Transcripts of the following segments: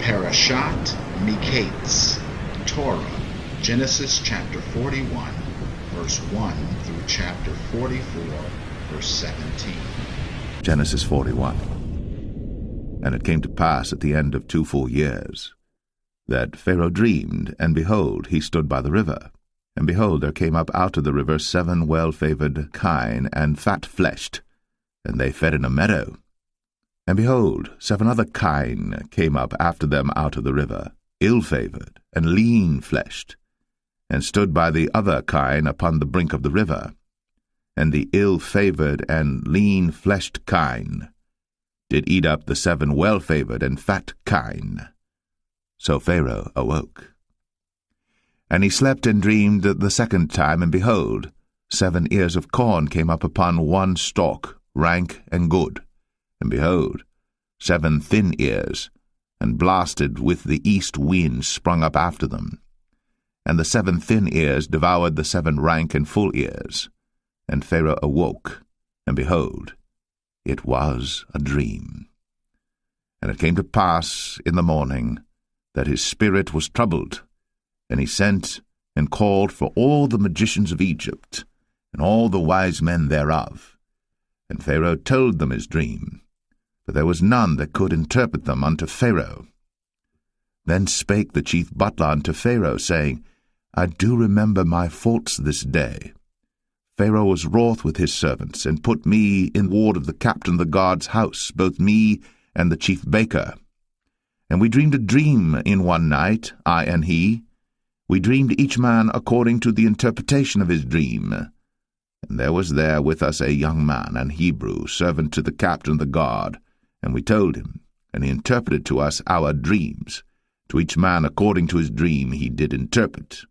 Parashat Mikeitz, Torah, Genesis chapter 41, verse 1 through chapter 44, verse 17. Genesis 41. And it came to pass at the end of 2 full years, that Pharaoh dreamed, and behold, he stood by the river. And behold, there came up out of the river 7 well-favored kine, and fat-fleshed, and they fed in a meadow. And behold, 7 other kine came up after them out of the river, ill-favored, and lean-fleshed, and stood by the other kine upon the brink of the river. And the ill-favored and lean-fleshed kine did eat up the 7 well-favored and fat kine. So Pharaoh awoke. And he slept and dreamed the second time, and behold, 7 ears of corn came up upon one stalk, rank and good. And behold, 7 thin ears, and blasted with the east wind, sprung up after them. And the 7 thin ears devoured the 7 rank and full ears. And Pharaoh awoke, and behold, it was a dream. And it came to pass in the morning that his spirit was troubled, and he sent and called for all the magicians of Egypt, and all the wise men thereof. And Pharaoh told them his dream, but there was none that could interpret them unto Pharaoh. Then spake the chief butler unto Pharaoh, saying, I do remember my faults this day. Pharaoh was wroth with his servants, and put me in ward of the captain of the guard's house, both me and the chief baker. And we dreamed a dream in one night, I and he. We dreamed each man according to the interpretation of his dream. And there was there with us a young man, an Hebrew, servant to the captain of the guard. And we told him, and he interpreted to us our dreams. To each man according to his dream he did interpret.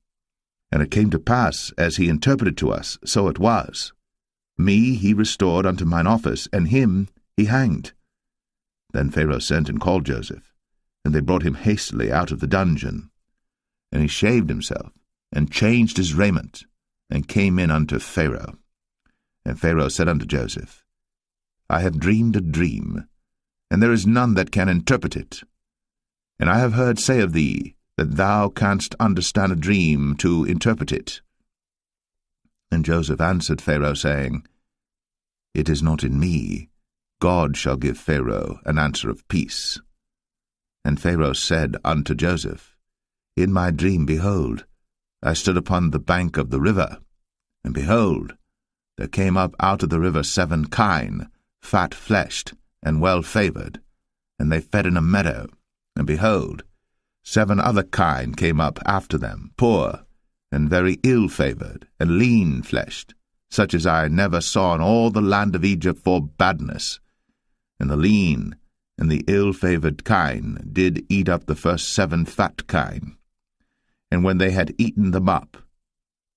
And it came to pass, as he interpreted to us, so it was. Me he restored unto mine office, and him he hanged. Then Pharaoh sent and called Joseph, and they brought him hastily out of the dungeon. And he shaved himself, and changed his raiment, and came in unto Pharaoh. And Pharaoh said unto Joseph, I have dreamed a dream, and there is none that can interpret it. And I have heard say of thee, that thou canst understand a dream to interpret it. And Joseph answered Pharaoh, saying, It is not in me. God shall give Pharaoh an answer of peace. And Pharaoh said unto Joseph, In my dream, behold, I stood upon the bank of the river, and behold, there came up out of the river 7 kine, fat-fleshed, and well-favored, and they fed in a meadow. And behold, 7 other kine came up after them, poor, and very ill-favored, and lean-fleshed, such as I never saw in all the land of Egypt for badness. And the lean and the ill-favored kine did eat up the first 7 fat kine. And when they had eaten them up,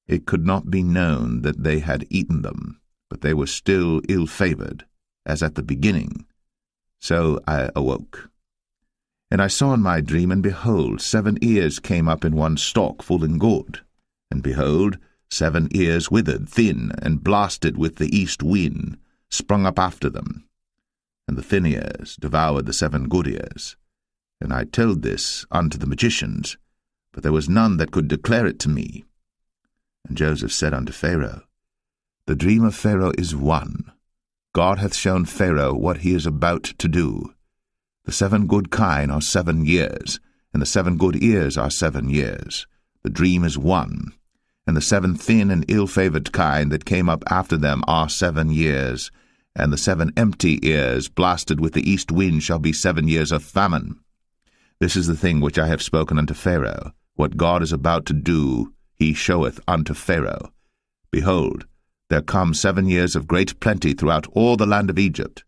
it could not be known that they had eaten them, but they were still ill-favored, as at the beginning. So I awoke. And I saw in my dream, and behold, 7 ears came up in one stalk, full and good. And behold, 7 ears withered, thin, and blasted with the east wind, sprung up after them. And the thin ears devoured the 7 good ears. And I told this unto the magicians, but there was none that could declare it to me. And Joseph said unto Pharaoh, The dream of Pharaoh is one. God hath shown Pharaoh what he is about to do. The 7 good kine are 7 years, and the 7 good ears are 7 years. The dream is one. And the 7 thin and ill-favored kine that came up after them are 7 years, and the 7 empty ears blasted with the east wind shall be 7 years of famine. This is the thing which I have spoken unto Pharaoh. What God is about to do, he showeth unto Pharaoh. Behold, there come 7 years of great plenty throughout all the land of Egypt,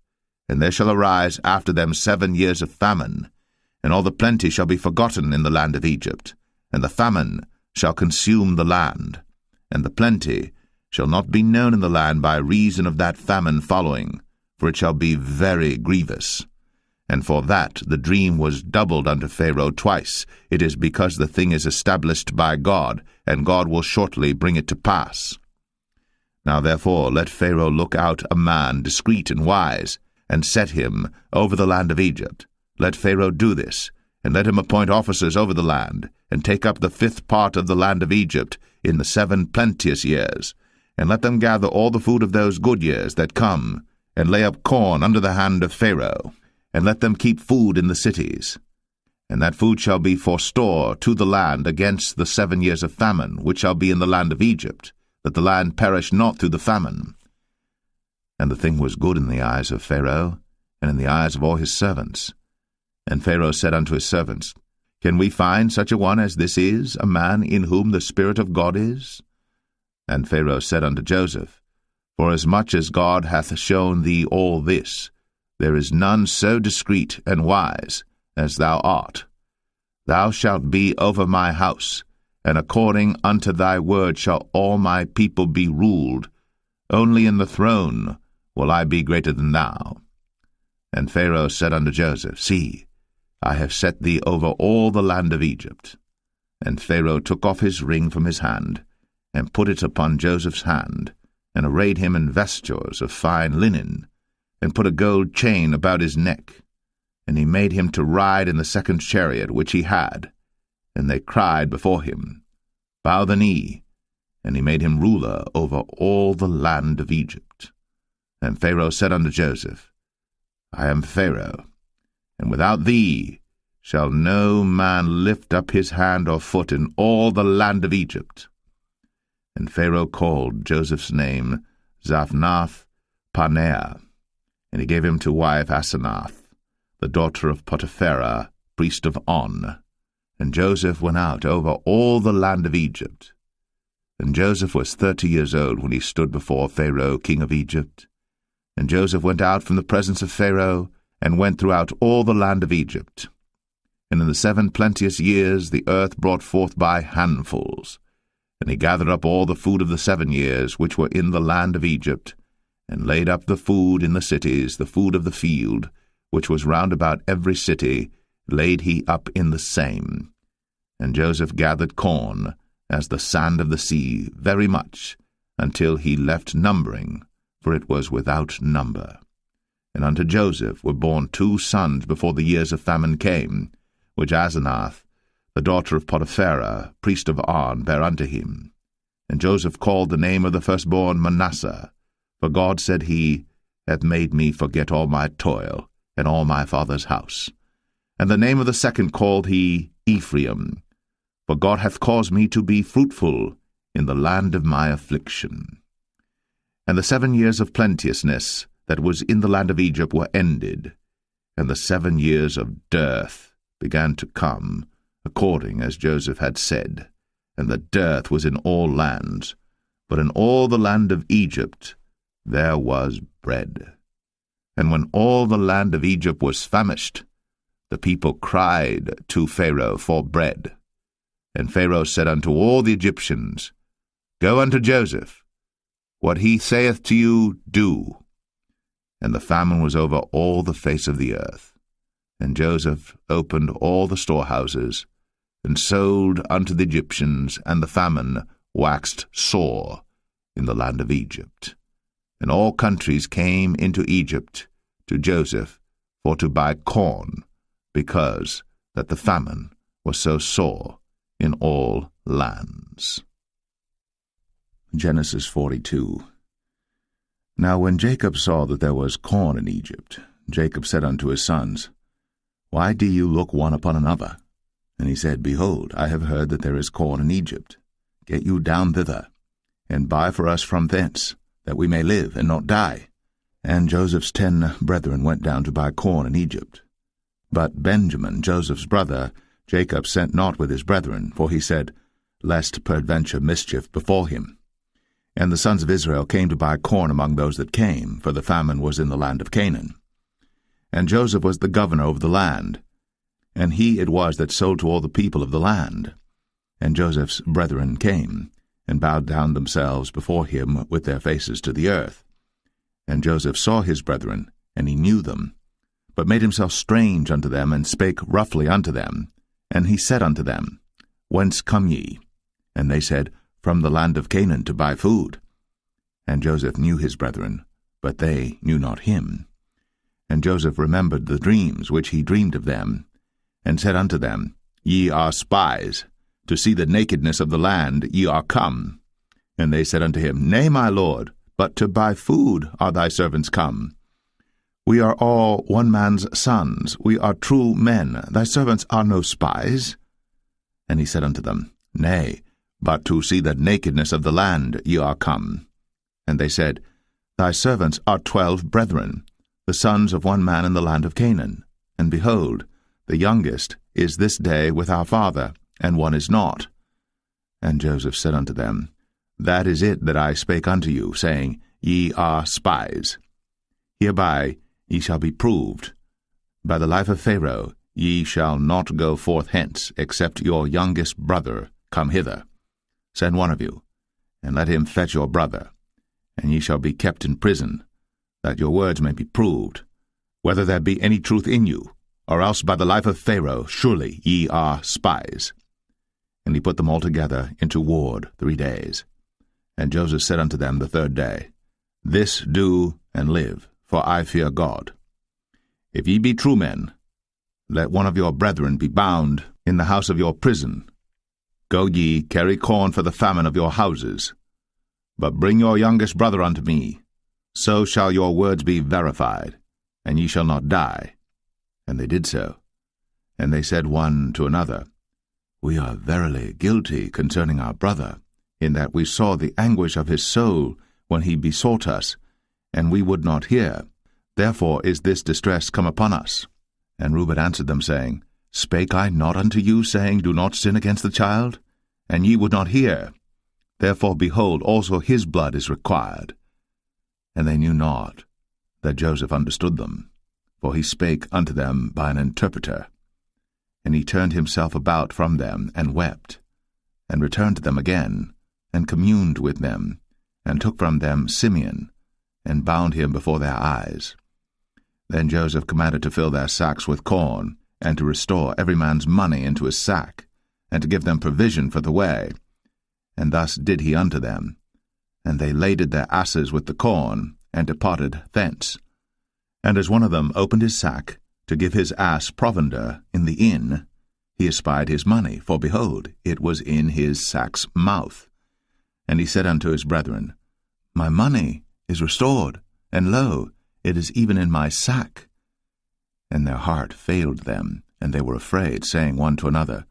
and there shall arise after them 7 years of famine, and all the plenty shall be forgotten in the land of Egypt, and the famine shall consume the land, and the plenty shall not be known in the land by reason of that famine following, for it shall be very grievous. And for that the dream was doubled unto Pharaoh twice. It is because the thing is established by God, and God will shortly bring it to pass. Now therefore let Pharaoh look out a man discreet and wise, and set him over the land of Egypt. Let Pharaoh do this, and let him appoint officers over the land, and take up the 5th part of the land of Egypt in the 7 plenteous years, and let them gather all the food of those good years that come, and lay up corn under the hand of Pharaoh, and let them keep food in the cities. And that food shall be for store to the land against the 7 years of famine, which shall be in the land of Egypt, that the land perish not through the famine. And the thing was good in the eyes of Pharaoh, and in the eyes of all his servants. And Pharaoh said unto his servants, Can we find such a one as this is, a man in whom the Spirit of God is? And Pharaoh said unto Joseph, Forasmuch as God hath shown thee all this, there is none so discreet and wise as thou art. Thou shalt be over my house, and according unto thy word shall all my people be ruled. Only in the throne will I be greater than thou. And Pharaoh said unto Joseph, See, I have set thee over all the land of Egypt. And Pharaoh took off his ring from his hand, and put it upon Joseph's hand, and arrayed him in vestures of fine linen, and put a gold chain about his neck. And he made him to ride in the 2nd chariot which he had. And they cried before him, Bow the knee. And he made him ruler over all the land of Egypt. And Pharaoh said unto Joseph, I am Pharaoh, and without thee shall no man lift up his hand or foot in all the land of Egypt. And Pharaoh called Joseph's name Zaphnath-Paneah, and he gave him to wife Asenath, the daughter of Potipharah, priest of On. And Joseph went out over all the land of Egypt. And Joseph was 30 years old when he stood before Pharaoh, king of Egypt. And Joseph went out from the presence of Pharaoh, and went throughout all the land of Egypt. And in the 7 plenteous years the earth brought forth by handfuls. And he gathered up all the food of the 7 years which were in the land of Egypt, and laid up the food in the cities, the food of the field, which was round about every city, laid he up in the same. And Joseph gathered corn, as the sand of the sea, very much, until he left numbering, for it was without number. And unto Joseph were born 2 sons before the years of famine came, which Asenath, the daughter of Potipharah, priest of On, bare unto him. And Joseph called the name of the firstborn Manasseh, for God, said he, hath made me forget all my toil, and all my father's house. And the name of the second called he Ephraim, for God hath caused me to be fruitful in the land of my affliction. And the 7 years of plenteousness that was in the land of Egypt were ended, and the 7 years of dearth began to come, according as Joseph had said. And the dearth was in all lands, but in all the land of Egypt there was bread. And when all the land of Egypt was famished, the people cried to Pharaoh for bread. And Pharaoh said unto all the Egyptians, Go unto Joseph, what he saith to you, do. And the famine was over all the face of the earth. And Joseph opened all the storehouses, and sold unto the Egyptians, and the famine waxed sore in the land of Egypt. And all countries came into Egypt to Joseph for to buy corn, because that the famine was so sore in all lands. Genesis 42. Now when Jacob saw that there was corn in Egypt, Jacob said unto his sons, Why do you look one upon another? And he said, Behold, I have heard that there is corn in Egypt. Get you down thither, and buy for us from thence, that we may live and not die. And Joseph's 10 brethren went down to buy corn in Egypt. But Benjamin, Joseph's brother, Jacob sent not with his brethren, for he said, Lest peradventure mischief befall him. And the sons of Israel came to buy corn among those that came, for the famine was in the land of Canaan. And Joseph was the governor over the land, and he it was that sold to all the people of the land. And Joseph's brethren came, and bowed down themselves before him with their faces to the earth. And Joseph saw his brethren, and he knew them, but made himself strange unto them, and spake roughly unto them. And he said unto them, Whence come ye? And they said, From the land of Canaan to buy food. And Joseph knew his brethren, but they knew not him. And Joseph remembered the dreams which he dreamed of them. and said unto them, Ye are spies. To see the nakedness of the land ye are come. And they said unto him, Nay, my lord, but to buy food are thy servants come. We are all one man's sons, we are true men, thy servants are no spies. And he said unto them, Nay, but to see the nakedness of the land ye are come. And they said, Thy servants are 12 brethren, the sons of one man in the land of Canaan. And behold, the youngest is this day with our father, and one is not. And Joseph said unto them, That is it that I spake unto you, saying, Ye are spies. Hereby ye shall be proved. By the life of Pharaoh ye shall not go forth hence, except your youngest brother come hither. Send one of you, and let him fetch your brother, and ye shall be kept in prison, that your words may be proved, whether there be any truth in you, or else by the life of Pharaoh surely ye are spies. And he put them all together into ward 3 days. And Joseph said unto them the 3rd day, This do and live, for I fear God. If ye be true men, let one of your brethren be bound in the house of your prison. Go ye, carry corn for the famine of your houses. But bring your youngest brother unto me, so shall your words be verified, and ye shall not die. And they did so. And they said one to another, We are verily guilty concerning our brother, in that we saw the anguish of his soul when he besought us, and we would not hear. Therefore is this distress come upon us. And Reuben answered them, saying, Spake I not unto you, saying, Do not sin against the child? And ye would not hear. Therefore, behold, also his blood is required. And they knew not that Joseph understood them, for he spake unto them by an interpreter. And he turned himself about from them, and wept, and returned to them again, and communed with them, and took from them Simeon, and bound him before their eyes. Then Joseph commanded to fill their sacks with corn, and to restore every man's money into his sack, and to give them provision for the way. And thus did he unto them. And they laded their asses with the corn, and departed thence. And as one of them opened his sack, to give his ass provender in the inn, he espied his money, for behold, it was in his sack's mouth. And he said unto his brethren, My money is restored, and lo, it is even in my sack. And their heart failed them, and they were afraid, saying one to another,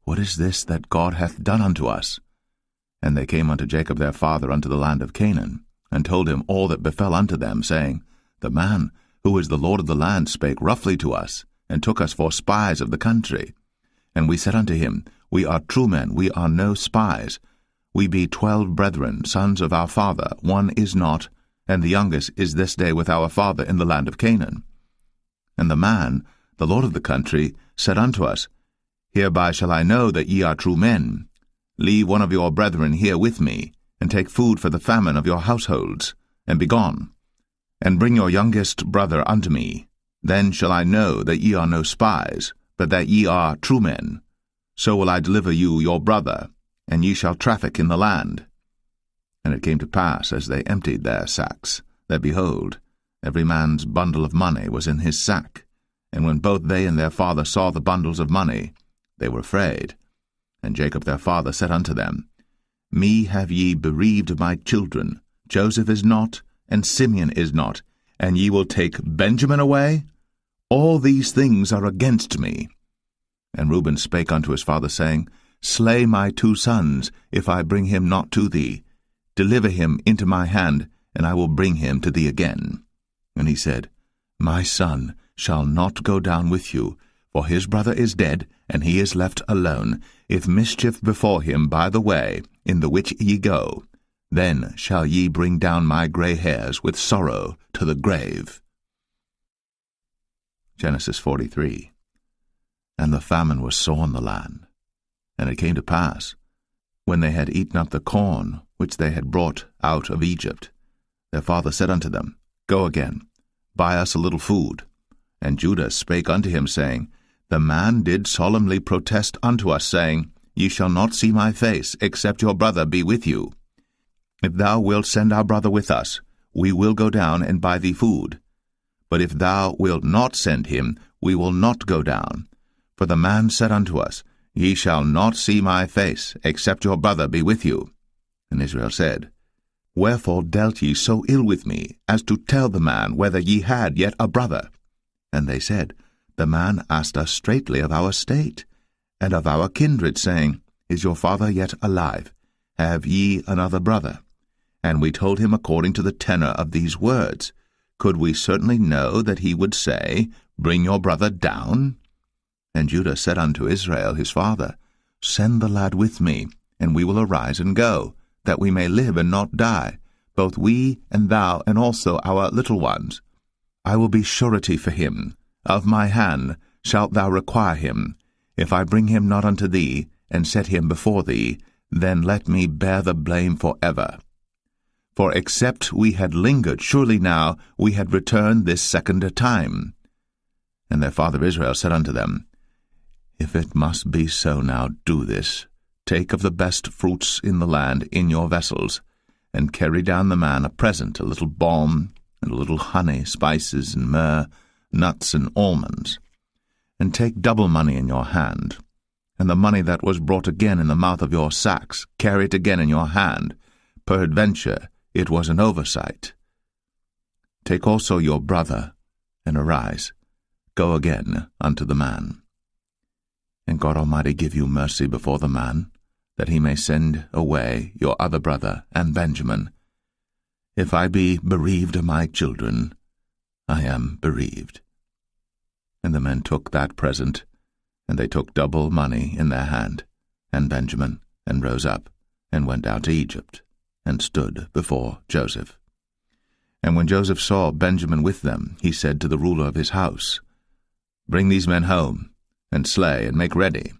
What is this that God hath done unto us? And they came unto Jacob their father unto the land of Canaan, and told him all that befell unto them, saying, The man who is the Lord of the land spake roughly to us, and took us for spies of the country. And we said unto him, We are true men, we are no spies. We be 12 brethren, sons of our father, one is not, and the youngest is this day with our father in the land of Canaan. And the man, the Lord of the country, said unto us, Hereby shall I know that ye are true men. Leave one of your brethren here with me, and take food for the famine of your households, and be gone. And bring your youngest brother unto me. Then shall I know that ye are no spies, but that ye are true men. So will I deliver you your brother, and ye shall traffic in the land. And it came to pass, as they emptied their sacks, that, behold, every man's bundle of money was in his sack. And when both they and their father saw the bundles of money, they were afraid. And Jacob their father said unto them, Me have ye bereaved of my children. Joseph is not, and Simeon is not, and ye will take Benjamin away? All these things are against me. And Reuben spake unto his father, saying, Slay my 2 sons, if I bring him not to thee. Deliver him into my hand, and I will bring him to thee again. And he said, My son shall not go down with you, for his brother is dead, and he is left alone. If mischief befall him by the way, in the which ye go, then shall ye bring down my grey hairs with sorrow to the grave. Genesis 43. And the famine was sore in the land. And it came to pass, when they had eaten up the corn which they had brought out of Egypt, their father said unto them, Go again, buy us a little food. And Judah spake unto him, saying, The man did solemnly protest unto us, saying, Ye shall not see my face, except your brother be with you. If thou wilt send our brother with us, we will go down and buy thee food. But if thou wilt not send him, we will not go down. For the man said unto us, Ye shall not see my face, except your brother be with you. And Israel said, Wherefore dealt ye so ill with me, as to tell the man whether ye had yet a brother? And they said, The man asked us straitly of our state, and of our kindred, saying, Is your father yet alive? Have ye another brother? And we told him according to the tenor of these words. Could we certainly know that he would say, Bring your brother down? And Judah said unto Israel his father, Send the lad with me, and we will arise and go, that we may live and not die, both we and thou, and also our little ones. I will be surety for him. Of my hand shalt thou require him. If I bring him not unto thee, and set him before thee, then let me bear the blame for ever. For except we had lingered, surely now we had returned this second time. And their father Israel said unto them, If it must be so now, do this. Take of the best fruits in the land in your vessels, and carry down the man a present, a little balm, and a little honey, spices, and myrrh, nuts, and almonds. And take double money in your hand, and the money that was brought again in the mouth of your sacks, carry it again in your hand. Peradventure it was an oversight. Take also your brother, and arise, go again unto the man. And God Almighty give you mercy before the man, that he may send away your other brother and Benjamin. If I be bereaved of my children, I am bereaved. And the men took that present, and they took double money in their hand, and Benjamin, and rose up, and went down to Egypt, and stood before Joseph. And when Joseph saw Benjamin with them, he said to the ruler of his house, Bring these men home, and slay, and make ready,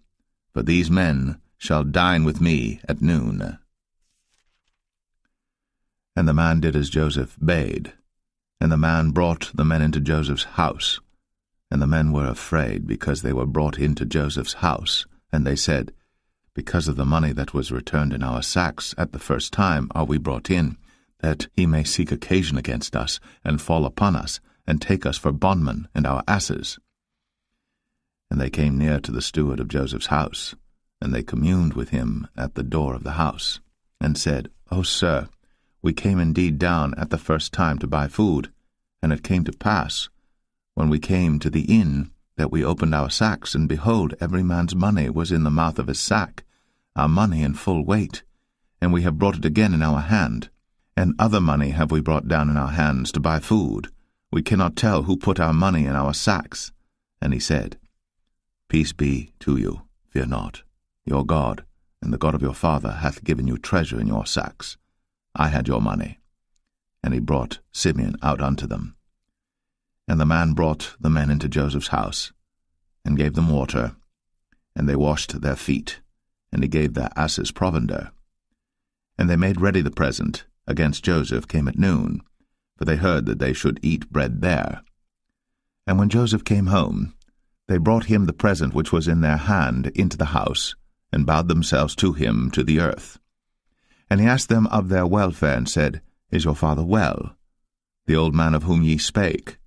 for these men shall dine with me at noon. And the man did as Joseph bade, and the man brought the men into Joseph's house. And the men were afraid, because they were brought into Joseph's house. And they said, Because of the money that was returned in our sacks at the first time are we brought in, that he may seek occasion against us, and fall upon us, and take us for bondmen and our asses. And they came near to the steward of Joseph's house, and they communed with him at the door of the house, and said, O sir, we came indeed down at the first time to buy food, and it came to pass, when we came to the inn, that we opened our sacks, and behold, every man's money was in the mouth of his sack, our money in full weight, and we have brought it again in our hand. And other money have we brought down in our hands to buy food. We cannot tell who put our money in our sacks. And he said, Peace be to you, fear not. Your God, and the God of your father, hath given you treasure in your sacks. I had your money. And he brought Simeon out unto them. And the man brought the men into Joseph's house, and gave them water, and they washed their feet, and he gave their asses provender. And they made ready the present against Joseph came at noon, for they heard that they should eat bread there. And when Joseph came home, they brought him the present which was in their hand into the house, and bowed themselves to him to the earth. And he asked them of their welfare, and said, Is your father well? The old man of whom ye spake,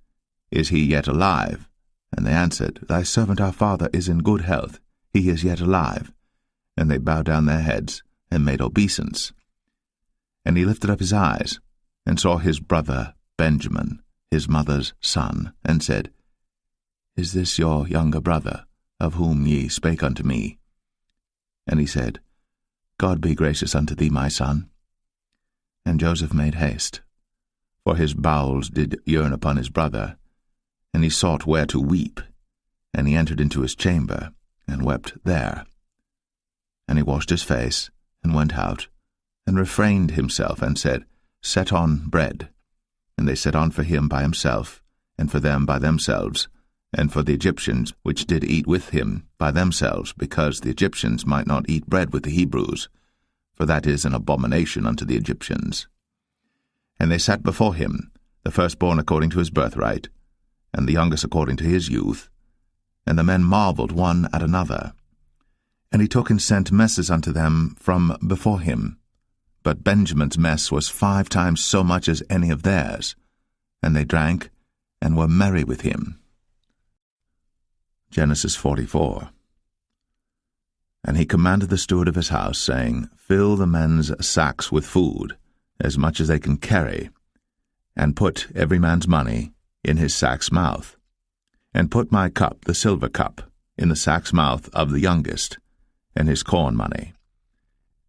is he yet alive? And they answered, Thy servant our father is in good health, he is yet alive. And they bowed down their heads, and made obeisance. And he lifted up his eyes, and saw his brother Benjamin, his mother's son, and said, Is this your younger brother, of whom ye spake unto me? And he said, God be gracious unto thee, my son. And Joseph made haste, for his bowels did yearn upon his brother, and he sought where to weep, and he entered into his chamber, and wept there. And he washed his face, and went out, and refrained himself, and said, Set on bread. And they set on for him by himself, and for them by themselves, and for the Egyptians which did eat with him by themselves, because the Egyptians might not eat bread with the Hebrews, for that is an abomination unto the Egyptians. And they sat before him, the firstborn according to his birthright, and the youngest according to his youth. And the men marveled one at another. And he took and sent messes unto them from before him. But Benjamin's mess was 5 times so much as any of theirs. And they drank, and were merry with him. Genesis 44. And he commanded the steward of his house, saying, Fill the men's sacks with food, as much as they can carry, and put every man's money in his sack's mouth, and put my cup, the silver cup, in the sack's mouth of the youngest, and his corn money.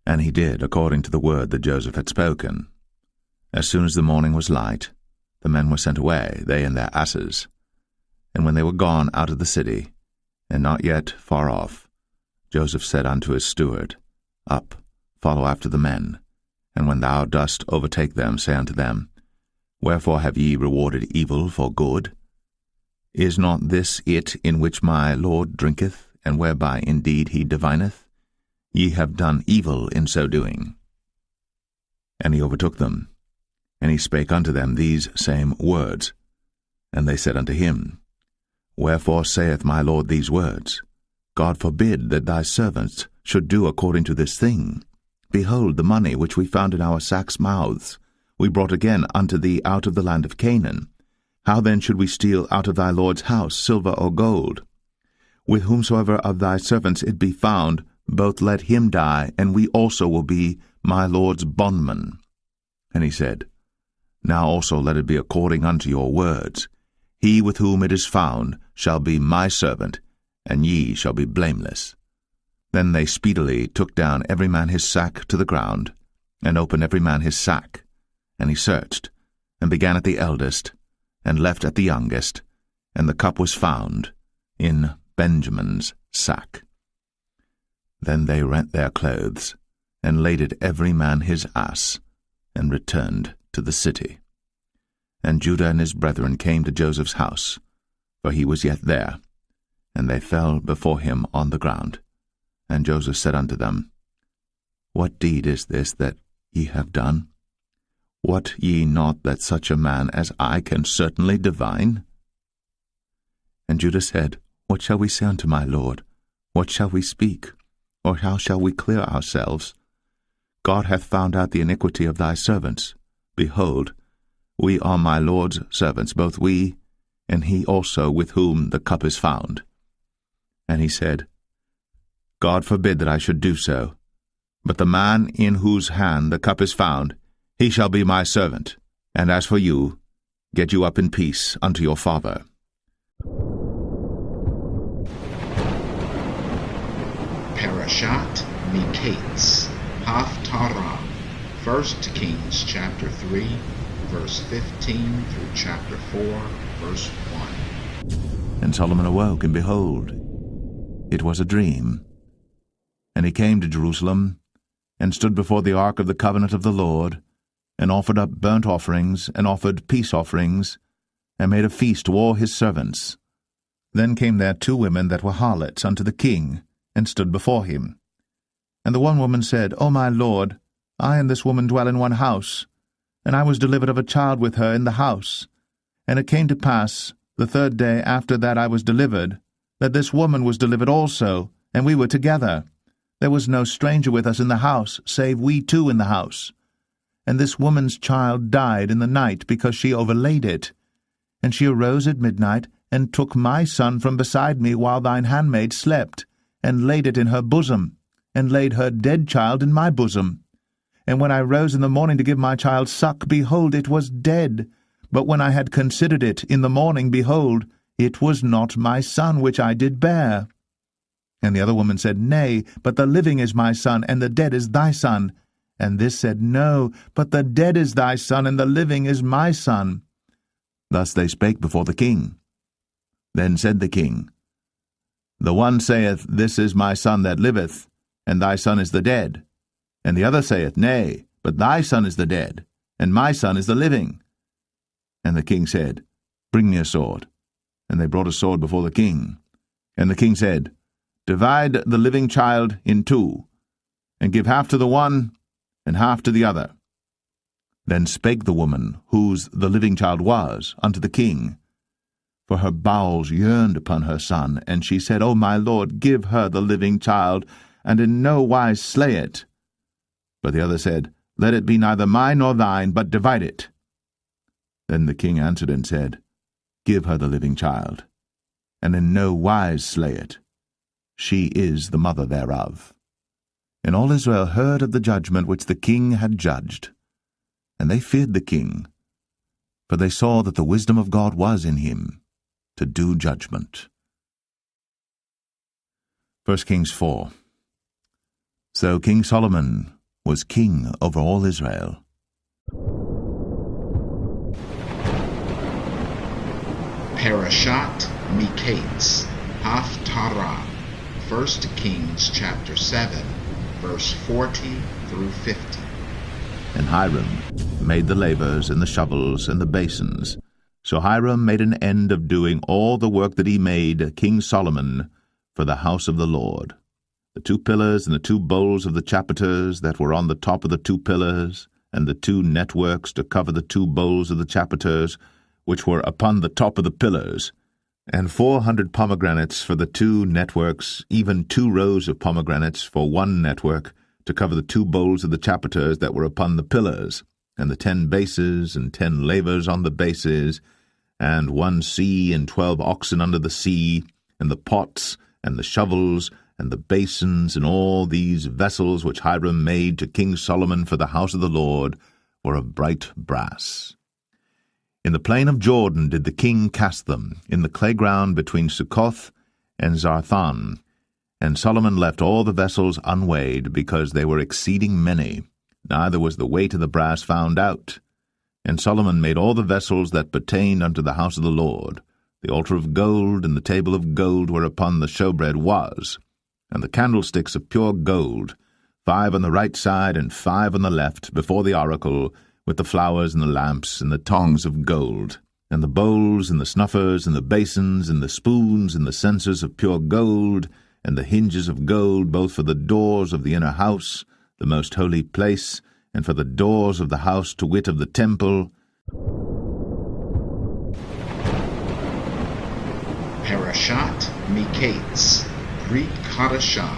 And he did according to the word that Joseph had spoken. As soon as the morning was light, the men were sent away, they and their asses. And when they were gone out of the city, and not yet far off, Joseph said unto his steward, Up, follow after the men, and when thou dost overtake them, say unto them, Wherefore have ye rewarded evil for good? Is not this it in which my Lord drinketh, and whereby indeed he divineth? Ye have done evil in so doing. And he overtook them, and he spake unto them these same words. And they said unto him, Wherefore saith my Lord these words? God forbid that thy servants should do according to this thing. Behold, the money which we found in our sacks' mouths we brought again unto thee out of the land of Canaan. How then should we steal out of thy Lord's house silver or gold? With whomsoever of thy servants it be found, both let him die, and we also will be my Lord's bondmen. And he said, Now also let it be according unto your words. He with whom it is found shall be my servant, and ye shall be blameless. Then they speedily took down every man his sack to the ground, and opened every man his sack. And he searched, and began at the eldest, and left at the youngest, and the cup was found in Benjamin's sack. Then they rent their clothes, and laded every man his ass, and returned to the city. And Judah and his brethren came to Joseph's house, for he was yet there, and they fell before him on the ground. And Joseph said unto them, What deed is this that ye have done? Wot ye not that such a man as I can certainly divine? And Judah said, What shall we say unto my Lord? What shall we speak? Or how shall we clear ourselves? God hath found out the iniquity of thy servants. Behold, we are my Lord's servants, both we, and he also with whom the cup is found. And he said, God forbid that I should do so. But the man in whose hand the cup is found, he shall be my servant. And as for you, get you up in peace unto your father. Parashat Mikeitz, Haftarah, 1 Kings chapter 3, verse 15 through chapter 4, verse 1. And Solomon awoke, and behold, it was a dream. And he came to Jerusalem, and stood before the ark of the covenant of the Lord, and offered up burnt offerings, and offered peace offerings, and made a feast to all his servants. Then came there 2 women that were harlots unto the king, and stood before him. And the one woman said, O my lord, I and this woman dwell in one house, and I was delivered of a child with her in the house. And it came to pass, the 3rd day after that I was delivered, that this woman was delivered also, and we were together. There was no stranger with us in the house, save we 2 in the house. And this woman's child died in the night, because she overlaid it. And she arose at midnight, and took my son from beside me while thine handmaid slept, and laid it in her bosom, and laid her dead child in my bosom. And when I rose in the morning to give my child suck, behold, it was dead. But when I had considered it in the morning, behold, it was not my son which I did bear. And the other woman said, Nay, but the living is my son, and the dead is thy son. And this said, No, but the dead is thy son, and the living is my son. Thus they spake before the king. Then said the king, The one saith, This is my son that liveth, and thy son is the dead. And the other saith, Nay, but thy son is the dead, and my son is the living. And the king said, Bring me a sword. And they brought a sword before the king. And the king said, Divide the living child in 2, and give half to the one, and half to the other. Then spake the woman, whose the living child was, unto the king, for her bowels yearned upon her son, and she said, O my lord, give her the living child, and in no wise slay it. But the other said, Let it be neither mine nor thine, but divide it. Then the king answered and said, Give her the living child. and in no wise slay it. She is the mother thereof. And all Israel heard of the judgment which the king had judged, and they feared the king, for they saw that the wisdom of God was in him to do judgment. 1 Kings 4. So King Solomon was king over all Israel. Parashat Mikeitz, Haftarah, 1 Kings chapter 7, verse 40 through 50. And Hiram made the lavers and the shovels and the basins. So Hiram made an end of doing all the work that he made King Solomon for the house of the Lord. The 2 pillars and the 2 bowls of the chapiters that were on the top of the 2 pillars, and the 2 networks to cover the 2 bowls of the chapiters, which were upon the top of the pillars, and 400 pomegranates for the 2 networks, even 2 rows of pomegranates for 1 network, to cover the 2 bowls of the chapiters that were upon the pillars, and the 10 bases, and 10 lavers on the bases, and 1 sea, and 12 oxen under the sea, and the pots, and the shovels, and the basins, and all these vessels which Hiram made to King Solomon for the house of the Lord were of bright brass. In the plain of Jordan did the king cast them, in the clay ground between Succoth and Zarthan. And Solomon left all the vessels unweighed, because they were exceeding many, neither was the weight of the brass found out. And Solomon made all the vessels that pertained unto the house of the Lord, the altar of gold, and the table of gold whereupon the showbread was, and the candlesticks of pure gold, 5 on the right side and 5 on the left, before the oracle, with the flowers and the lamps and the tongs of gold, and the bowls and the snuffers and the basins and the spoons and the censers of pure gold, and the hinges of gold, both for the doors of the inner house, the most holy place, and for the doors of the house, to wit, of the temple. Parashat Mikeitz, Brit Chadashah,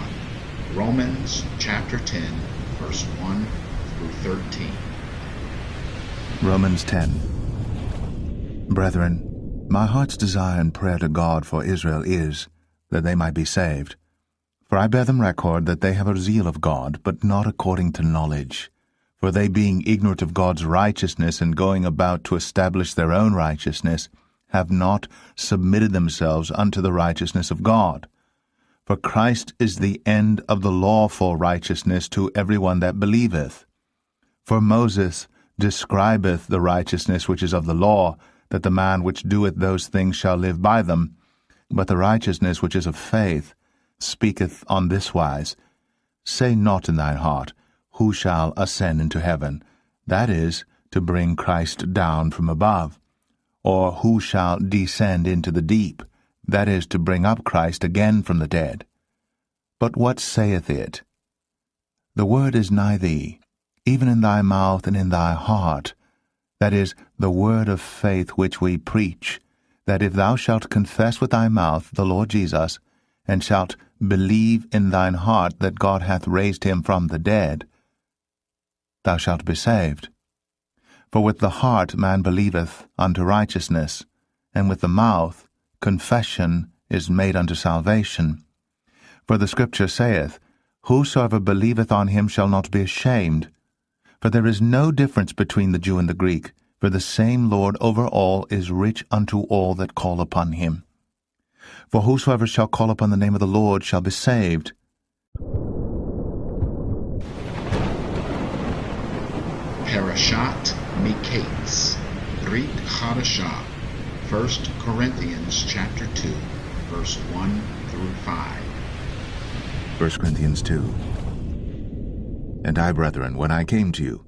Romans chapter 10, verse 1 through 13. Romans 10. Brethren, my heart's desire and prayer to God for Israel is that they might be saved. For I bear them record that they have a zeal of God, but not according to knowledge. For they, being ignorant of God's righteousness and going about to establish their own righteousness, have not submitted themselves unto the righteousness of God. For Christ is the end of the law for righteousness to every one that believeth. For Moses describeth the righteousness which is of the law, that the man which doeth those things shall live by them. But the righteousness which is of faith speaketh on this wise, Say not in thine heart, Who shall ascend into heaven? That is, to bring Christ down from above. Or who shall descend into the deep? That is, to bring up Christ again from the dead. But what saith it? The word is nigh thee, even in thy mouth and in thy heart, that is, the word of faith which we preach, that if thou shalt confess with thy mouth the Lord Jesus, and shalt believe in thine heart that God hath raised him from the dead, thou shalt be saved. For with the heart man believeth unto righteousness, and with the mouth confession is made unto salvation. For the Scripture saith, Whosoever believeth on him shall not be ashamed. For there is no difference between the Jew and the Greek, for the same Lord over all is rich unto all that call upon him. For whosoever shall call upon the name of the Lord shall be saved. Parashat Mikeitz, Brit Chadashah, 1 Corinthians chapter 2, verse 1 through 5. 1 Corinthians 2. And I, brethren, when I came to you,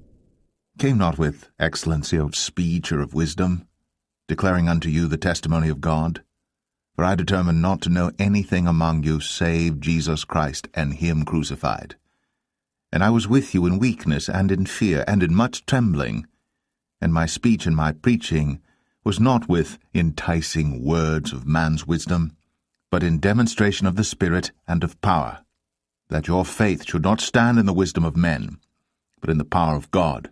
came not with excellency of speech or of wisdom, declaring unto you the testimony of God. For I determined not to know anything among you save Jesus Christ and him crucified. And I was with you in weakness and in fear and in much trembling. And my speech and my preaching was not with enticing words of man's wisdom, but in demonstration of the Spirit and of power, that your faith should not stand in the wisdom of men, but in the power of God.